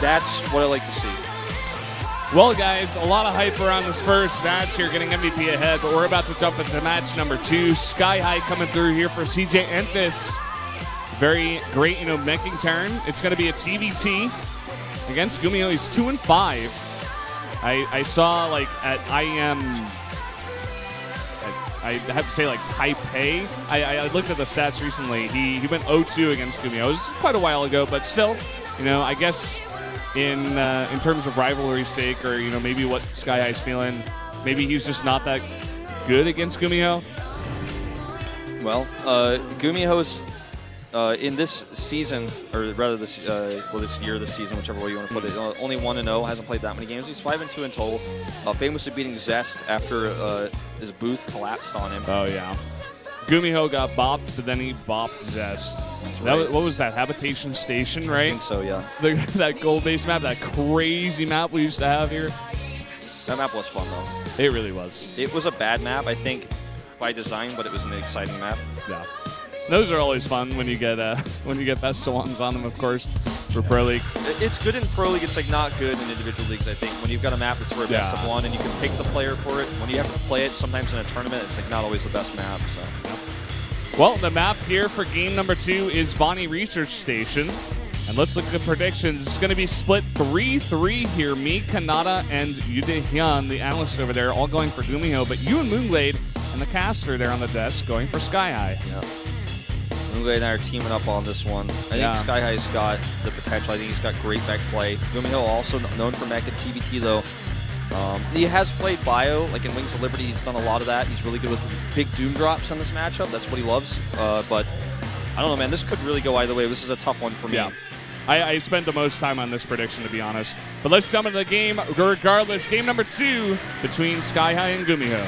That's what I like to see. Well, guys, a lot of hype around this first match here, getting MVP ahead, but we're about to jump into match number 2. Sky High coming through here for CJ Entis. Very great, making turn. It's going to be a TVT against Gumiho. He's 2-5. I saw, like, at IM, I have to say, like, Taipei. I looked at the stats recently. He went 0-2 against Gumiho. It was quite a while ago, but still, I guess in terms of rivalry sake, or maybe what Sky High's feeling, maybe he's just not that good against Gumiho. Well, Gumiho's in this season, or rather this this season, whichever way you want to put it, only 1-0, hasn't played that many games. He's 5-2 in total. Famously beating Zest after his booth collapsed on him. Oh yeah, Gumiho got bopped, but then he bopped Zest. Right. What was that? Habitation Station, right? I think so, yeah. That goal-based map, that crazy map we used to have here. That map was fun though. It really was. It was a bad map, I think, by design, but it was an exciting map. Yeah. Those are always fun when you get best of ones on them, of course, for Pro League. It's good in Pro League. It's like not good in individual leagues, I think. When you've got a map that's for a best of one and you can pick the player for it, when you have to play it sometimes in a tournament, it's like not always the best map. So. Yep. Well, the map here for game number 2 is Bonnie Research Station. And let's look at the predictions. It's going to be split 3-3 here. Me, Kanata, and Yude Hyun, the analyst over there, all going for Gumiho, but you and Moonglade and the caster there on the desk going for Sky High. Yeah. Moonglade and I are teaming up on this one. I think Sky High's got the potential. I think he's got great back play. Gumiho also known for mech at TVT though. He has played bio, like in Wings of Liberty. He's done a lot of that. He's really good with big doom drops in this matchup. That's what he loves. But I don't know, man. This could really go either way. This is a tough one for me. Yeah. I spent the most time on this prediction, to be honest. But let's jump into the game regardless. Game number 2 between Sky High and Gumiho.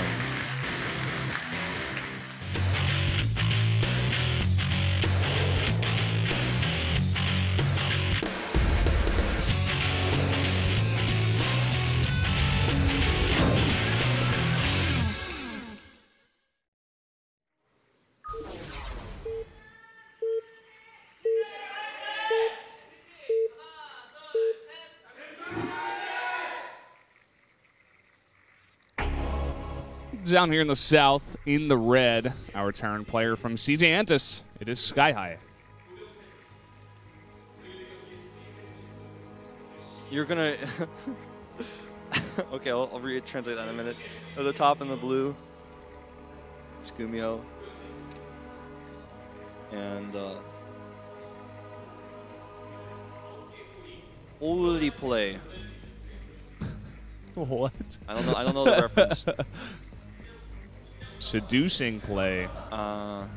Down here in the south, in the red, our turn player from CJ Entis. It is Sky High. You're gonna. Okay, I'll translate that in a minute. At the top in the blue, it's Gumiho. And holy play. What? I don't know the reference. Seducing play. Oh,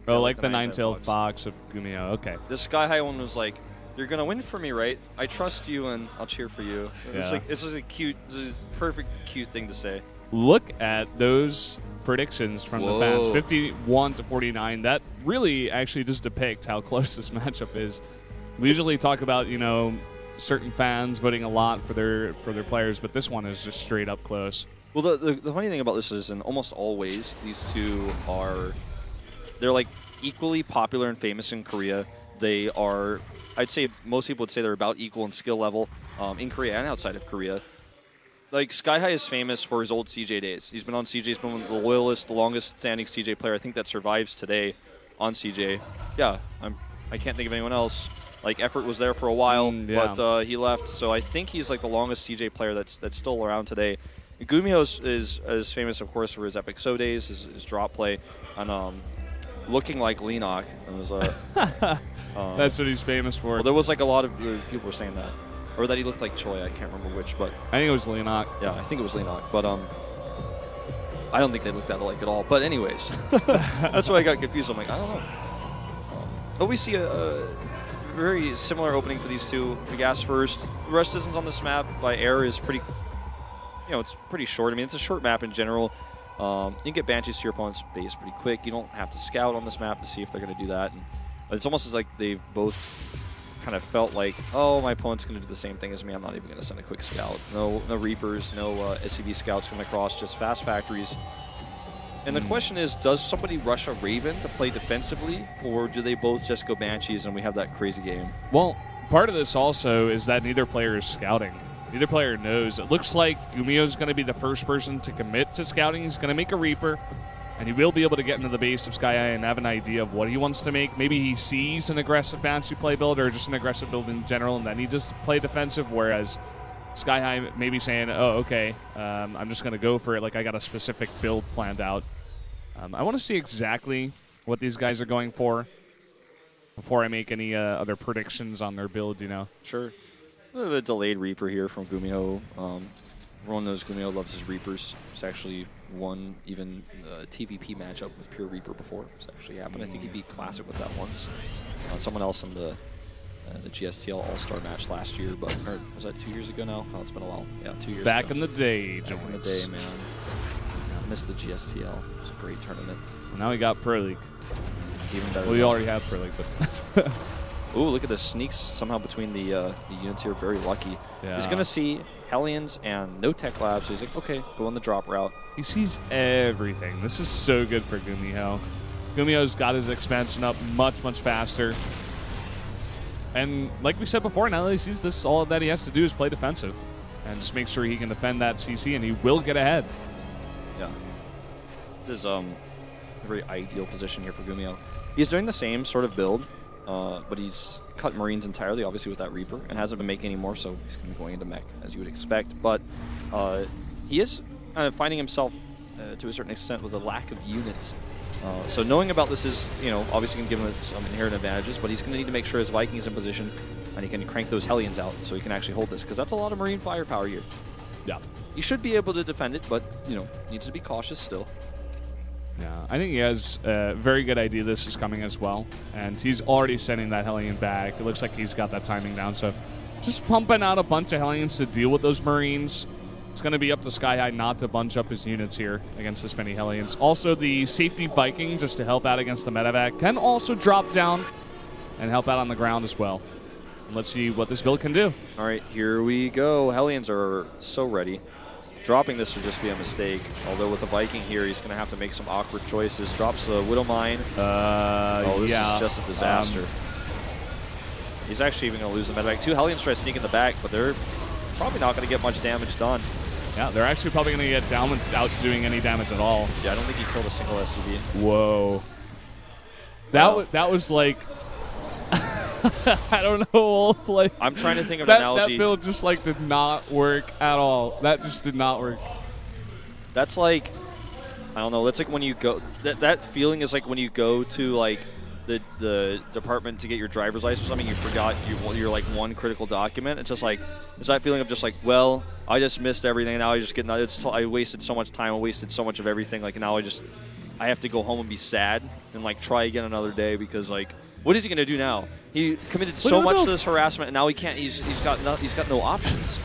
like the nine-tailed fox of Gumiho. Okay. The Sky High one was like, "You're gonna win for me, right? I trust you, and I'll cheer for you." It's like it's just a cute, perfect, cute thing to say. Look at those predictions from the fans, 51-49. That really actually just depicts how close this matchup is. We usually talk about certain fans voting a lot for their players, but this one is just straight up close. Well, the funny thing about this is, in almost all ways, these two they're like equally popular and famous in Korea. They are, I'd say most people would say they're about equal in skill level in Korea and outside of Korea. Like, Sky High is famous for his old CJ days. He's been on CJ. He's been the loyalist, the longest standing CJ player I think that survives today on CJ. Yeah, I can't think of anyone else. Like, Effort was there for a while, but he left. So I think he's like the longest CJ player that's still around today. Gumiho is famous, of course, for his epic So days, his drop play, and looking like Lenok. It was that's what he's famous for. Well, there was like a lot of people were saying that, or that he looked like Choi. I can't remember which, but I think it was Lenok. Yeah, I think it was Lenok, but I don't think they looked that alike at all. But anyways, that's why I got confused. I'm like, I don't know. But we see a very similar opening for these two. The gas first. The rush distance on this map by air is pretty. It's pretty short. I mean, it's a short map in general. You can get Banshees to your opponent's base pretty quick. You don't have to scout on this map to see if they're going to do that. And it's almost as like they've both kind of felt like, oh, my opponent's going to do the same thing as me. I'm not even going to send a quick scout. No Reapers, no SCV scouts coming across, just fast factories. And the question is, does somebody rush a Raven to play defensively, or do they both just go Banshees and we have that crazy game? Well, part of this also is that neither player is scouting. Neither player knows. It looks like Gumio's going to be the first person to commit to scouting. He's going to make a Reaper, and he will be able to get into the base of Sky High and have an idea of what he wants to make. Maybe he sees an aggressive Banshee play build or just an aggressive build in general, and then he just play defensive, whereas Sky High may be saying, oh, okay, I'm just going to go for it. Like, I got a specific build planned out. I want to see exactly what these guys are going for before I make any other predictions on their build, you know. Sure. A little bit of delayed Reaper here from Gumio. Everyone knows Gumio loves his Reapers. It's actually won even a TVP matchup with pure Reaper before. It's actually happened. I think he beat Classic with that once. Someone else in the GSTL All-Star match last year, but or was that 2 years ago now? Oh, it's been a while. Yeah, 2 years Back ago. in the day, Back in the day, man. I missed the GSTL. It was a great tournament. Well, now we got Pro League. It's even better. Well, we already have Pro League, but... Ooh, look at the sneaks somehow between the units here. Very lucky. Yeah. He's going to see Hellions and no Tech Labs, so he's like, okay, go on the drop route. He sees everything. This is so good for Gumio. Gumio's got his expansion up much, much faster. And like we said before, now that he sees this, all that he has to do is play defensive and just make sure he can defend that CC, and he will get ahead. Yeah. This is a very ideal position here for Gumio. He's doing the same sort of build, but he's cut Marines entirely, obviously, with that Reaper, and hasn't been making any more, so he's going to be going into mech, as you would expect. But he is finding himself, to a certain extent, with a lack of units. So knowing about this is, you know, obviously going to give him some inherent advantages, but he's going to need to make sure his Viking is in position and he can crank those Hellions out so he can actually hold this, because that's a lot of Marine firepower here. Yeah. He should be able to defend it, but, you know, needs to be cautious still. Yeah, I think he has a very good idea this is coming as well, and he's already sending that Hellion back. It looks like he's got that timing down, so just pumping out a bunch of Hellions to deal with those Marines. It's going to be up to Sky High not to bunch up his units here against this many Hellions. Also, the safety Viking, just to help out against the medevac, can also drop down and help out on the ground as well. And let's see what this build can do. All right, here we go. Hellions are so ready. Dropping this would just be a mistake. Although with the Viking here, he's going to have to make some awkward choices. Drops the Widow Mine. Oh, this is just a disaster. He's actually even going to lose the medevac. Two Hellions try to sneak in the back, but they're probably not going to get much damage done. Yeah, they're actually probably going to get down without doing any damage at all. Yeah, I don't think he killed a single SCV. Whoa. That was like... I don't know. Like, I'm trying to think of an analogy. That build just like did not work at all. That just did not work. That's like, I don't know. That's like when you go. That feeling is like when you go to like the department to get your driver's license or something. You forgot your like one critical document. It's just like, it's that feeling of just like, well, I just missed everything. Now I just get. I wasted so much time. I wasted so much of everything. Like now I have to go home and be sad and like try again another day because like, what is he gonna do now? He committed so much to this harassment, and now he can't. He's got no options.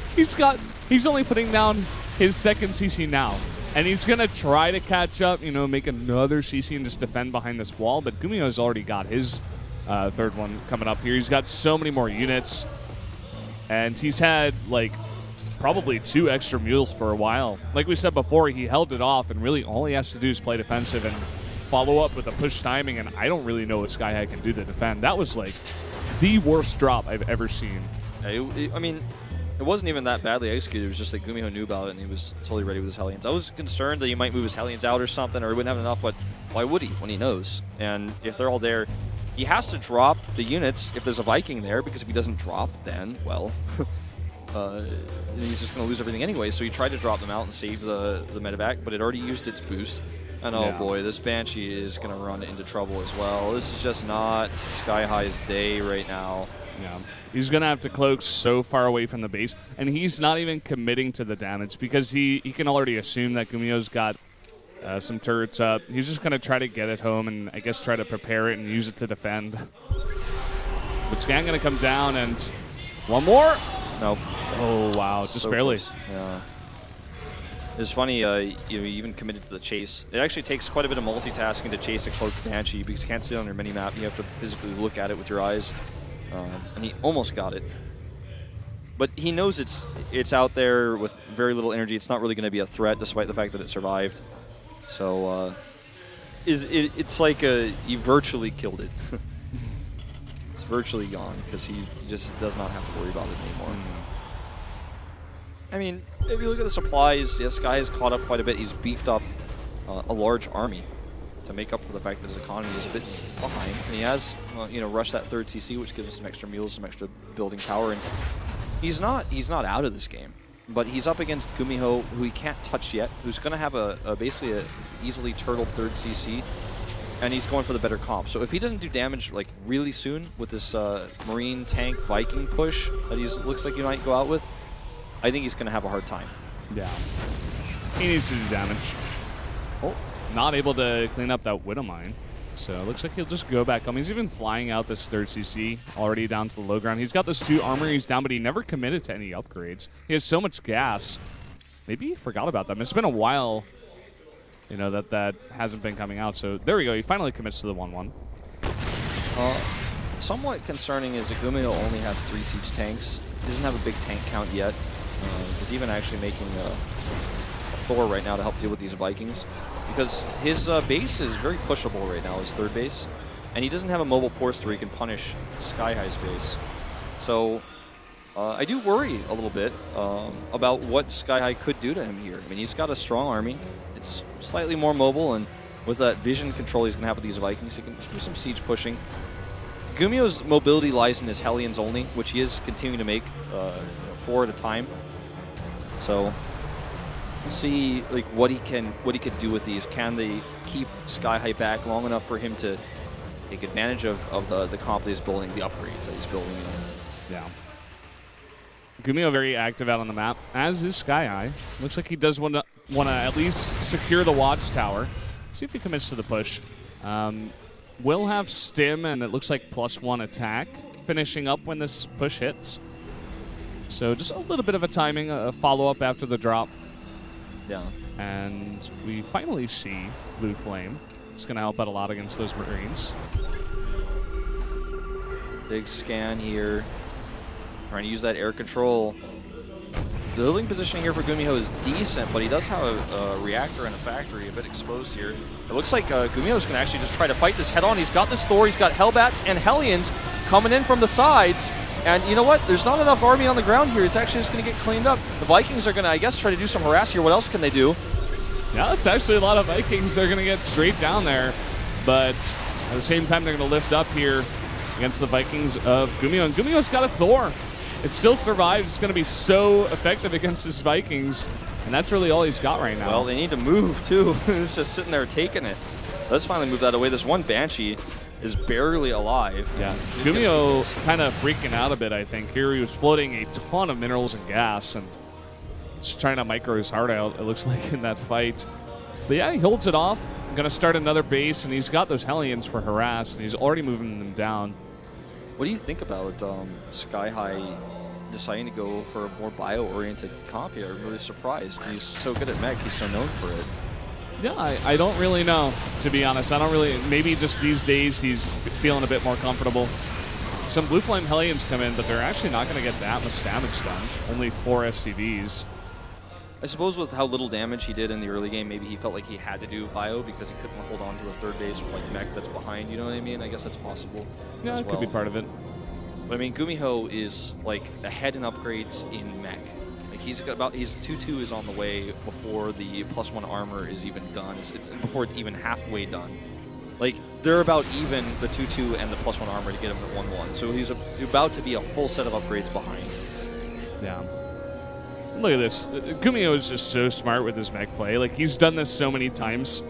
He's only putting down his second CC now, and he's gonna try to catch up. You know, make another CC and just defend behind this wall. But Gumio's already got his third one coming up here. He's got so many more units, and he's had like probably 2 extra mules for a while. Like we said before, he held it off, and really all he has to do is play defensive and follow up with a push timing, and I don't really know what Sky High can do to defend. That was like the worst drop I've ever seen. I mean, it wasn't even that badly executed. It was just that Gumio knew about it, and he was totally ready with his Hellions. I was concerned that he might move his Hellions out or something, or he wouldn't have enough, but why would he when he knows? And if they're all there, he has to drop the units if there's a Viking there, because if he doesn't drop, then, well, he's just going to lose everything anyway. So he tried to drop them out and save the medevac, but it already used its boost. And oh boy, this Banshee is going to run into trouble as well. This is just not Sky High's day right now. Yeah, he's going to have to cloak so far away from the base, and he's not even committing to the damage because he can already assume that Gumio's got some turrets up. He's just going to try to get it home and I guess try to prepare it and use it to defend. But Scan going to come down, and one more. Nope. Oh, wow, just so barely. Close. Yeah. It's funny, you even committed to the chase. It actually takes quite a bit of multitasking to chase a cloaked Banshee because you can't see it on your mini-map. You have to physically look at it with your eyes. And he almost got it. But he knows it's out there with very little energy. It's not really going to be a threat despite the fact that it survived. So it's like you virtually killed it. virtually gone because he just does not have to worry about it anymore. I mean, if you look at the supplies, yes, Sky has caught up quite a bit. He's beefed up a large army to make up for the fact that his economy is a bit behind. And he has, you know, rushed that third CC, which gives him some extra mules, some extra building power. And he's not out of this game, but he's up against Gumiho, who he can't touch yet, who's going to have basically a easily turtled third CC, and he's going for the better comp. So if he doesn't do damage like really soon with this Marine tank Viking push that he looks like he might go out with, I think he's going to have a hard time. Yeah. He needs to do damage. Oh, not able to clean up that Widow Mine. So it looks like he'll just go back home. He's even flying out this third CC already down to the low ground. He's got those 2 armories down, but he never committed to any upgrades. He has so much gas. Maybe he forgot about them. It's been a while, you know, that hasn't been coming out. So there we go. He finally commits to the 1-1. Somewhat concerning is that Gumiho only has 3 siege tanks. He doesn't have a big tank count yet. He's even actually making a Thor right now to help deal with these Vikings, because his base is very pushable right now, his third base, and he doesn't have a mobile force where he can punish Sky High's base. So I do worry a little bit about what Sky High could do to him here. I mean, he's got a strong army. It's slightly more mobile, and with that vision control he's going to have with these Vikings, he can do some siege pushing. Gumiho's mobility lies in his Hellions only, which he is continuing to make 4 at a time. So we'll see like what he can do with these. Can they keep Sky High back long enough for him to take advantage of the comp that he's building, the upgrades that he's building? Yeah. Gumiho very active out on the map, as is Sky High. Looks like he does want to at least secure the watchtower. See if he commits to the push. Will have stim, and it looks like +1 attack, finishing up when this push hits. So just a little bit of a timing, a follow-up after the drop. Yeah. And we finally see Blue Flame. It's going to help out a lot against those Marines. Big scan here. Trying to use that air control. The building positioning here for Gumiho is decent, but he does have a reactor and a factory a bit exposed here. It looks like Gumiho's going to actually just try to fight this head-on. He's got this Thor, he's got Hellbats and Hellions coming in from the sides. And you know what? There's not enough army on the ground here. It's actually just going to get cleaned up. The Vikings are going to, I guess, try to do some harass here. What else can they do? Yeah, it's actually a lot of Vikings. They're going to get straight down there. But at the same time, they're going to lift up here against the Vikings of Gumiho. And Gumiho's got a Thor. It still survives. It's going to be so effective against his Vikings. And that's really all he's got right now. Well, they need to move, too. It's just sitting there taking it. Let's finally move that away. This one Banshee is barely alive. Yeah, Gumiho kind of freaking out a bit, I think. Here he was floating a ton of minerals and gas and just trying to micro his heart out, it looks like, in that fight. But yeah, he holds it off. Going to start another base, and he's got those Hellions for harass, and he's already moving them down. What do you think about Sky High deciding to go for a more bio-oriented comp here? I'm really surprised. He's so good at mech. He's so known for it. Yeah, I don't really know, to be honest. I don't really, maybe just these days he's feeling a bit more comfortable. Some Blue Flame Hellions come in, but they're actually not going to get that much damage done. Only 4 FCVs. I suppose with how little damage he did in the early game, maybe he felt like he had to do bio because he couldn't hold on to a third base with like mech that's behind, you know what I mean? I guess that's possible. Yeah, it could be part of it. But I mean, Gumiho is like ahead in upgrades in mech. He's got about, his 2-2 is on the way before the +1 armor is even done. It's before it's even halfway done. Like, they're about even the 2-2 and the +1 armor to get him at 1-1. So he's about to be a full set of upgrades behind. Yeah. Look at this. Gumiho is just so smart with his mech play. Like, he's done this so many times.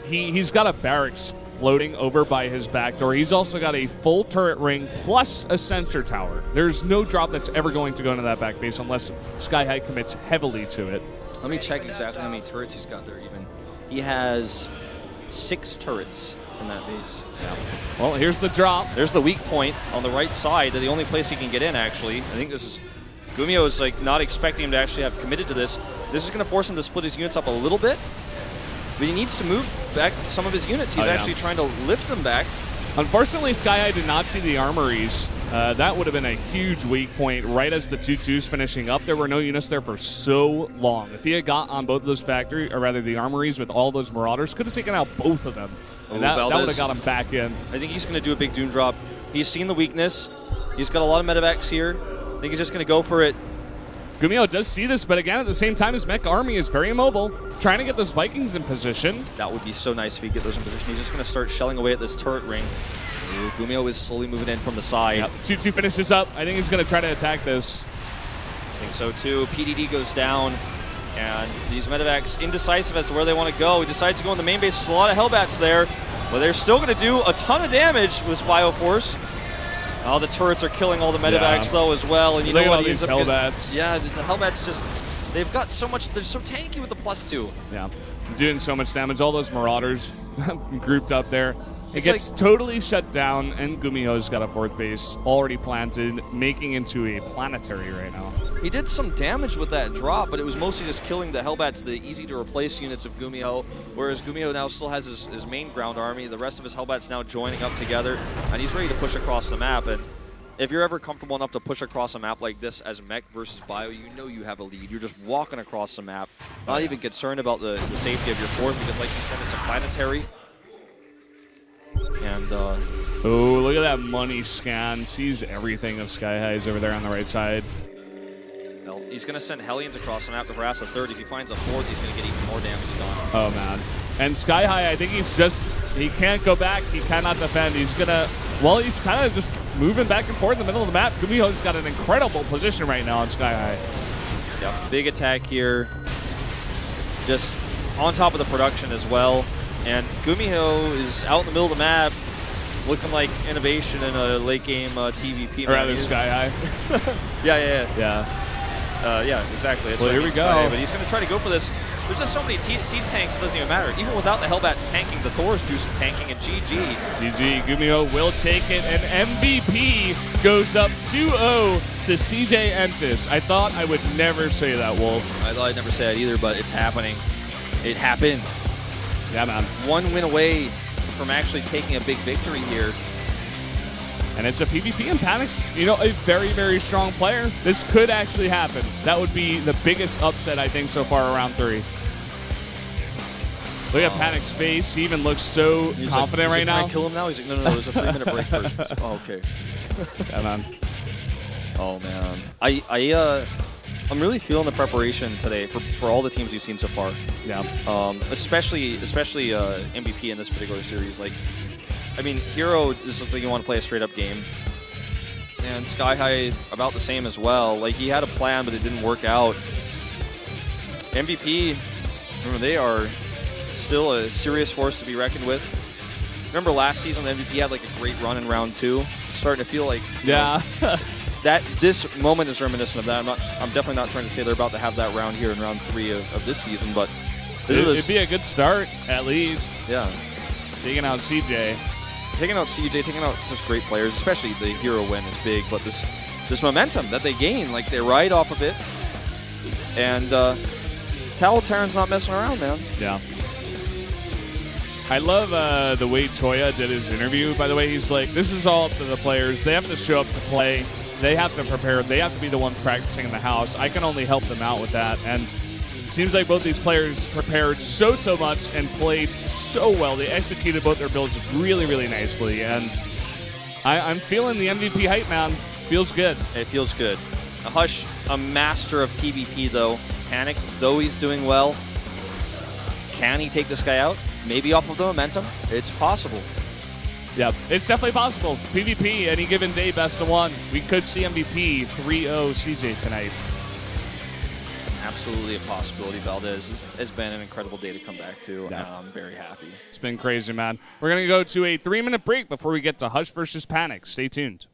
He's got a barracks floating over by his back door. He's also got a full turret ring plus a sensor tower. There's no drop that's ever going to go into that back base unless Sky High commits heavily to it. Let me check exactly how many turrets he's got there even. He has 6 turrets in that base. Yeah. Well, here's the drop. There's the weak point on the right side. The only place he can get in, actually. I think this is... Gumiho is like not expecting him to actually have committed to this. This is going to force him to split his units up a little bit. But he needs to move back some of his units. He's actually trying to lift them back. Unfortunately, Sky High did not see the armories That would have been a huge weak point right as the 2-2's finishing up. There were no units there for so long. If he had got on both of those factory, or rather the armories with all those Marauders, could have taken out both of them. And that would have got him back in. I think he's going to do a big Doom Drop. He's seen the weakness. He's got a lot of medevacs here. I think he's just going to go for it. Gumiho does see this, but again, at the same time, his mech army is very immobile, trying to get those Vikings in position. That would be so nice if he get those in position. He's just going to start shelling away at this turret ring. Ooh, Gumiho is slowly moving in from the side. Yep. 2-2 finishes up. I think he's going to try to attack this. I think so too. PDD goes down, and these medevacs indecisive as to where they want to go. He decides to go in the main base. There's a lot of Hellbats there, but they're still going to do a ton of damage with this Bioforce. Oh, the turrets are killing all the medevacs though as well, and you know what? These Hellbats. Yeah, the Hellbats just, they've got so much. They're so tanky with the +2. Yeah, doing so much damage. All those Marauders grouped up there. It gets like, totally shut down, and Gumiho's got a 4th base already planted, making into a planetary right now. He did some damage with that drop, but it was mostly just killing the Hellbats, the easy-to-replace units of Gumiho, whereas Gumiho now still has his main ground army. The rest of his Hellbats now joining up together, and he's ready to push across the map. And if you're ever comfortable enough to push across a map like this as mech versus bio, you know you have a lead. You're just walking across the map, not even concerned about the safety of your fort, because like you said, it's a planetary. And oh, look at that money scan. Sees everything of Sky High's over there on the right side. Well, he's going to send Hellions across the map to harass a 3rd. If he finds a 4th, he's going to get even more damage done. Oh, man. And Sky High, I think he can't go back. He cannot defend. He's going to, well, he's kind of just moving back and forth in the middle of the map. Gumiho's got an incredible position right now on Sky High. Yeah, big attack here. Just on top of the production as well. And Gumiho is out in the middle of the map, looking like innovation in a late game TVP. Or rather, Sky High. Yeah, exactly. That's well, here we go. High, but he's going to try to go for this. There's just so many siege tanks, it doesn't even matter. Even without the Hellbats tanking, the Thors do some tanking, and GG. GG, Gumiho will take it, and MVP goes up 2-0 to CJ Entis. I thought I would never say that, Wolf. I thought I'd never say that either, but it's happening. It happened. Yeah, man. 1 win away from actually taking a big victory here. And it's a PvP, and Panic's, you know, a very, very strong player. This could actually happen. That would be the biggest upset, I think, so far around 3. Look at Panic's face. He even looks so confident right now. Can I kill him now? He's like, no, there's a 3-minute break first. Oh, okay. Yeah, man. Oh, man. I'm really feeling the preparation today for all the teams you've seen so far. Yeah. Especially MVP in this particular series. Like, I mean, herO is something you want to play a straight-up game. And Sky High about the same as well. Like, he had a plan, but it didn't work out. MVP, remember, they are still a serious force to be reckoned with. Remember last season, MVP had like a great run in round 2. It's starting to feel like... Yeah. This moment is reminiscent of that. I'm definitely not trying to say they're about to have that round here in round 3 of this season, but it'd be a good start at least. Yeah, taking out CJ, taking out such great players, especially the herO win is big. But this momentum that they gain, like they ride off of it, and Talitaron's not messing around, man. Yeah. I love the way Choya did his interview. By the way, he's like, this is all up to the players. They have to show up to play. They have to prepare. They have to be the ones practicing in the house. I can only help them out with that. And it seems like both these players prepared so much and played so well. They executed both their builds really, really nicely. And I'm feeling the MVP hype, man. Feels good. It feels good. Hush, a master of PvP, though. Panic, though he's doing well. Can he take this guy out? Maybe off of the momentum. It's possible. Yeah, it's definitely possible. PvP, any given day, best of 1. We could see MVP 3-0 CJ tonight. Absolutely a possibility. Valdez has been an incredible day to come back to. Yeah. I'm very happy. It's been crazy, man. We're going to go to a 3-minute break before we get to Hush versus Panic. Stay tuned.